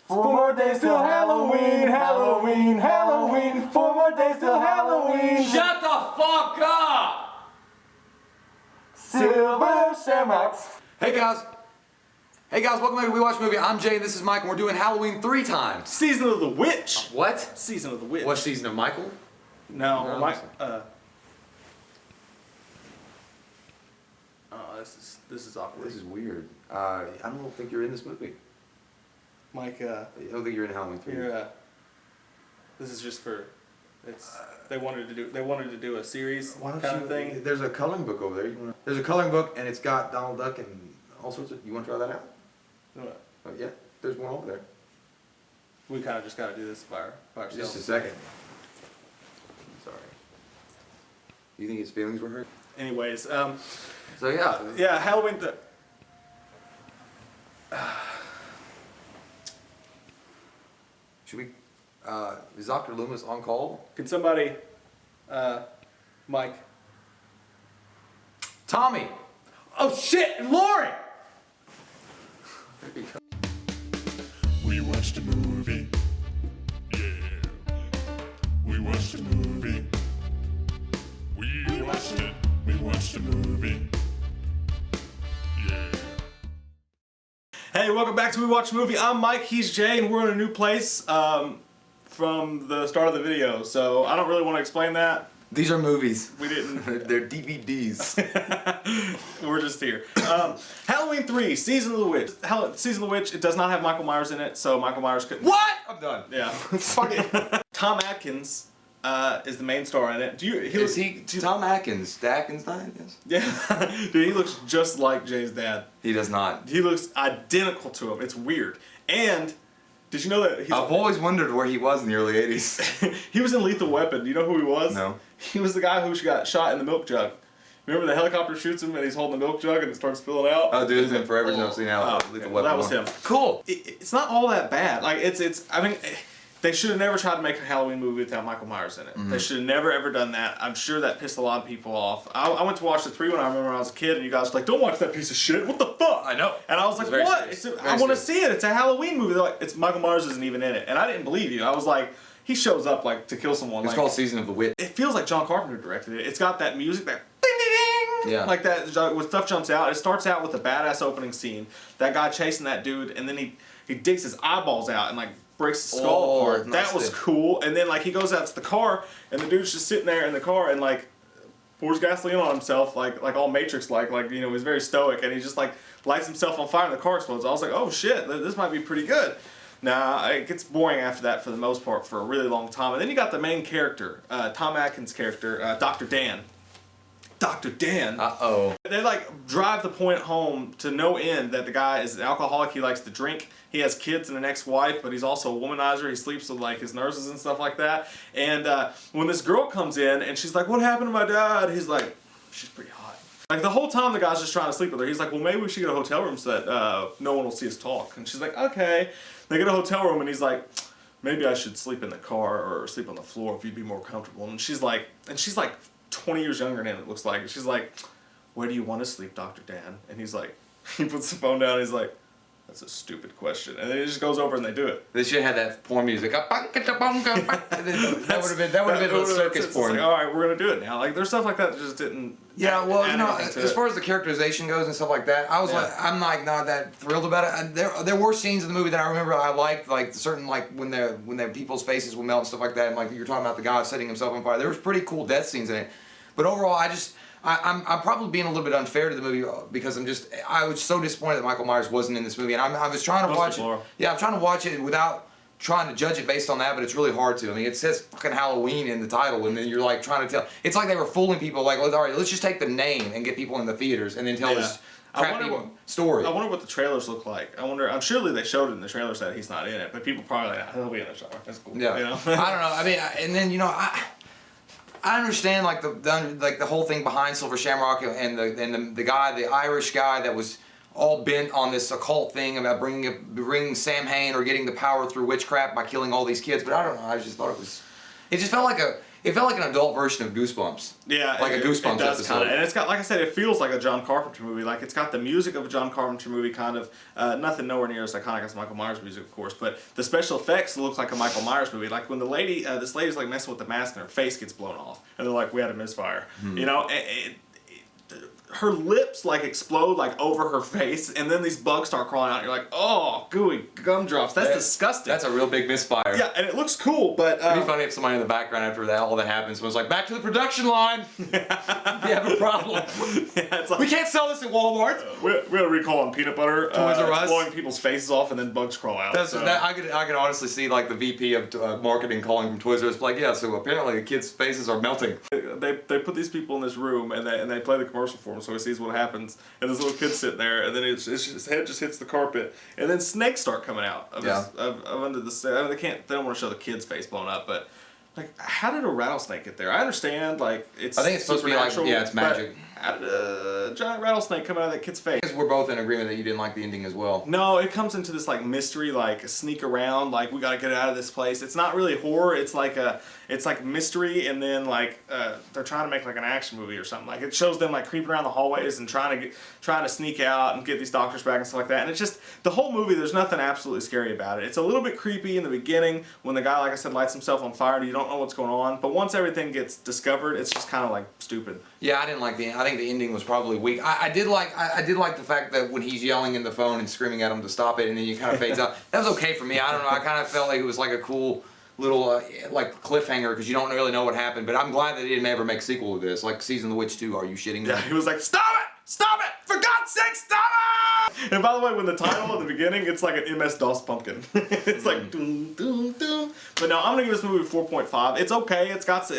4 more days till Halloween, Halloween, Halloween. 4 more days till Halloween. Shut the fuck up! Silver shamrocks. Hey guys, welcome back to We Watch Movie. I'm Jay and this is Mike and we're doing Halloween 3 times. Season of the Witch. What? Season of the Witch. What season of Michael? No, Mike. This is awkward. This is weird. I don't think you're in this movie. Mike. I don't think you're in Halloween 3. This is just for. It's. They wanted to do a series kind of thing. There's a coloring book over there. There's a coloring book and it's got Donald Duck and all sorts of. You want to try that out? What? Yeah, there's one over there. We kind of just got to do this by ourselves. Just a second. Sorry. You think his feelings were hurt? Anyways, So yeah. Yeah, Halloween. Should we? Is Dr. Loomis on call? Can somebody, Mike? Tommy. Oh shit, Lauren! We watched a movie. Yeah. We watched a movie. We watched it. We watched a movie. Yeah. Hey, welcome back to We Watch Movie. I'm Mike, he's Jay, and we're in a new place from the start of the video, so I don't really want to explain that. These are movies. We didn't. They're DVDs. We're just here. Halloween 3, Season of the Witch. Season of the Witch, it does not have Michael Myers in it, so Michael Myers couldn't. What? I'm done. Yeah. Fuck it. Tom Atkins is the main star in it. Is he Tom Atkins? The Atkins guy? Yes. Yeah. Dude, he looks just like Jay's dad. He does not. He looks identical to him. It's weird. And did you know that I've always wondered where he was in the early 80s. he was in Lethal Weapon. Do you know who he was? No. He was the guy who got shot in the milk jug. Remember the helicopter shoots him and he's holding the milk jug and it starts spilling out? Oh, dude, it's been forever since I've seen Lethal Weapon. Well, that was him. Cool. It's not all that bad. Like I mean, they should have never tried to make a Halloween movie without Michael Myers in it. Mm-hmm. They should have never ever done that. I'm sure that pissed a lot of people off. I went to watch the 3 when I remember when I was a kid and you guys were like, don't watch that piece of shit. What the fuck? I know. And I was like, what? I want to see it. It's a Halloween movie. They're like, it's Michael Myers isn't even in it. And I didn't believe you. I was like, he shows up like to kill someone. It's called Season of the Witch. It feels like John Carpenter directed it. It's got that music, that ding ding ding, yeah, like that when stuff jumps out. It starts out with a badass opening scene. That guy chasing that dude, and then he digs his eyeballs out and like breaks his skull apart. That was cool. And then like he goes out to the car, and the dude's just sitting there in the car and like pours gasoline on himself, like all Matrix like you know, he's very stoic, and he just like lights himself on fire and the car explodes. I was like, oh shit, this might be pretty good. Nah, it gets boring after that for the most part for a really long time. And then you got the main character, Tom Atkins' character, Dr. Dan. Dr. Dan. Uh-oh. They like drive the point home to no end that the guy is an alcoholic. He likes to drink. He has kids and an ex-wife, but he's also a womanizer. He sleeps with like his nurses and stuff like that. And when this girl comes in and she's like, what happened to my dad? He's like, she's pretty hot. Like the whole time the guy's just trying to sleep with her. He's like, well, maybe we should get a hotel room so that no one will see us talk. And she's like, okay. They get a hotel room and he's like, maybe I should sleep in the car or sleep on the floor if you'd be more comfortable. And she's like 20 years younger than him, it looks like. And she's like, where do you want to sleep, Dr. Dan? And he's like, he puts the phone down and he's like, that's a stupid question. And then it just goes over and they do it. They should have had that porn music. That would have been a circus porn. Like, all right, we're gonna do it now. Like there's stuff like that that just didn't. Yeah, well, you know, as far as the characterization goes and stuff like that, I was like, I'm like not that thrilled about it. There were scenes in the movie that I remember I liked, like certain like when the people's faces would melt and stuff like that, and like you're talking about the guy setting himself on fire. There was pretty cool death scenes in it, but overall, I'm probably being a little bit unfair to the movie because I was so disappointed that Michael Myers wasn't in this movie, and I was trying to watch it. Yeah, I'm trying to watch it without trying to judge it based on that, but it's really hard to. I mean, it says fucking Halloween in the title, and then you're like trying to tell. It's like they were fooling people. Like, all right, let's just take the name and get people in the theaters, and then tell this crappy story. I wonder what the trailers look like. I'm surely they showed it in the trailers that he's not in it, but people probably like, he'll be in the trailer. That's cool. Yeah. You know? I don't know. I mean, and then you know I understand like the whole thing behind Silver Shamrock and the guy, the Irish guy that was all bent on this occult thing about bringing Sam Hain or getting the power through witchcraft by killing all these kids. But I don't know. I just thought it just felt like It felt like an adult version of Goosebumps. Yeah, like a Goosebumps it does episode. kinda. And it's got, like I said, it feels like a John Carpenter movie. Like it's got the music of a John Carpenter movie, kind of. Nothing nowhere near as iconic as Michael Myers music, of course. But the special effects look like a Michael Myers movie. Like when the lady, this lady's like messing with the mask and her face gets blown off, and they're like, "We had a misfire." You know. Her lips like explode like over her face, and then these bugs start crawling out. And you're like, oh, gooey gumdrops. That's disgusting. That's a real big misfire. Yeah, and it looks cool, but It'd be funny if somebody in the background after that all that happens was like, back to the production line. We have a problem. Yeah, it's like, We can't sell this at Walmart. we had a recall on peanut butter. Toys R Us. Blowing people's faces off, and then bugs crawl out. I could honestly see like the VP of marketing calling from Toys R Us like, yeah, so apparently the kids' faces are melting. They put these people in this room, and they play the commercial for him, so he sees what happens. And this little kid's sitting there, and then his head just hits the carpet, and then snakes start coming out of under the. I mean, they don't want to show the kid's face blown up, but like, how did a rattlesnake get there? I understand, like I think it's supposed to be like, yeah, it's magic. How did a giant rattlesnake come out of that kid's face? We're both in agreement that you didn't like the ending as well. No, it comes into this like mystery, like sneak around, like we gotta get out of this place. It's not really horror. It's like mystery, and then like they're trying to make like an action movie or something. Like it shows them like creeping around the hallways and trying to sneak out and get these doctors back and stuff like that. And it's just the whole movie. There's nothing absolutely scary about it. It's a little bit creepy in the beginning when the guy, like I said, lights himself on fire and you don't know what's going on. But once everything gets discovered, it's just kind of like stupid. Yeah, I didn't like the. I think the ending was probably weak. I did like the fact that when he's yelling in the phone and screaming at him to stop it, and then he kind of fades out. That was okay for me. I don't know. I kind of felt like it was like a cool little like cliffhanger because you don't really know what happened. But I'm glad that they didn't ever make a sequel to this, like Season of the Witch 2. Are you shitting me? Yeah, he was like, "Stop it! Stop it! For God's sake, stop it!" And by the way, when the title at the beginning, it's like an MS-DOS pumpkin. It's like doom, doom, doom. But no, I'm gonna give this movie a 4.5. It's okay. It's got,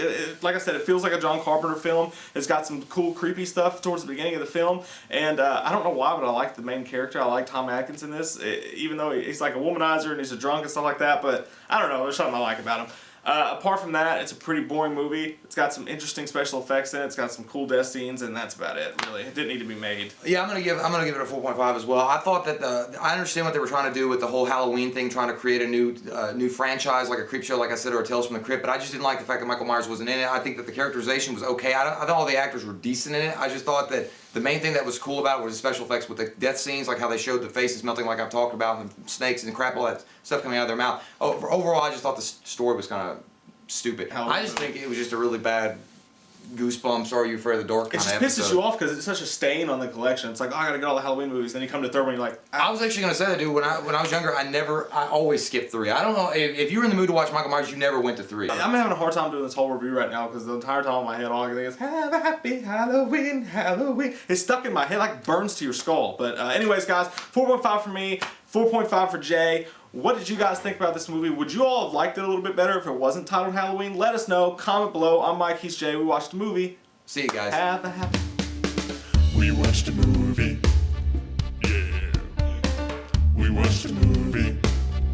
like I said, it feels like a John Carpenter film. It's got some cool, creepy stuff towards the beginning of the film, and I don't know why, but I like the main character. I like Tom Atkins in this, even though he's like a womanizer and he's a drunk and stuff like that. But I don't know. There's something I like about him. Apart from that, it's a pretty boring movie. It's got some interesting special effects in it. It's got some cool death scenes, and that's about it. Really, it didn't need to be made. Yeah, I'm gonna give it a 4.5 as well. I thought that I understand what they were trying to do with the whole Halloween thing, trying to create a new franchise like a creep show, like I said, or a Tales from the Crypt. But I just didn't like the fact that Michael Myers wasn't in it. I think that the characterization was okay. I thought all the actors were decent in it. I just thought that the main thing that was cool about it was the special effects with the death scenes, like how they showed the faces melting, like I've talked about, and the snakes and crap, all that stuff coming out of their mouth. Overall, I just thought the story was kind of stupid. I just think it was just a really bad Goosebumps, Are You Afraid of the Dark kind of episode. It just pisses you off because it's such a stain on the collection. It's like, oh, I gotta get all the Halloween movies. Then you come to third one, you're like, I was actually gonna say that, dude. When I was younger, I always skipped 3. I don't know if you were in the mood to watch Michael Myers, you never went to 3. I'm having a hard time doing this whole review right now because the entire time in my head, all I can think is, have a happy Halloween, Halloween. It's stuck in my head, like burns to your skull. But anyways, guys, 4.5 for me, 4.5 for Jay. What did you guys think about this movie? Would you all have liked it a little bit better if it wasn't titled Halloween? Let us know. Comment below. I'm Mike. He's Jay. We watched a movie. See you guys. Have a happy... We watched a movie.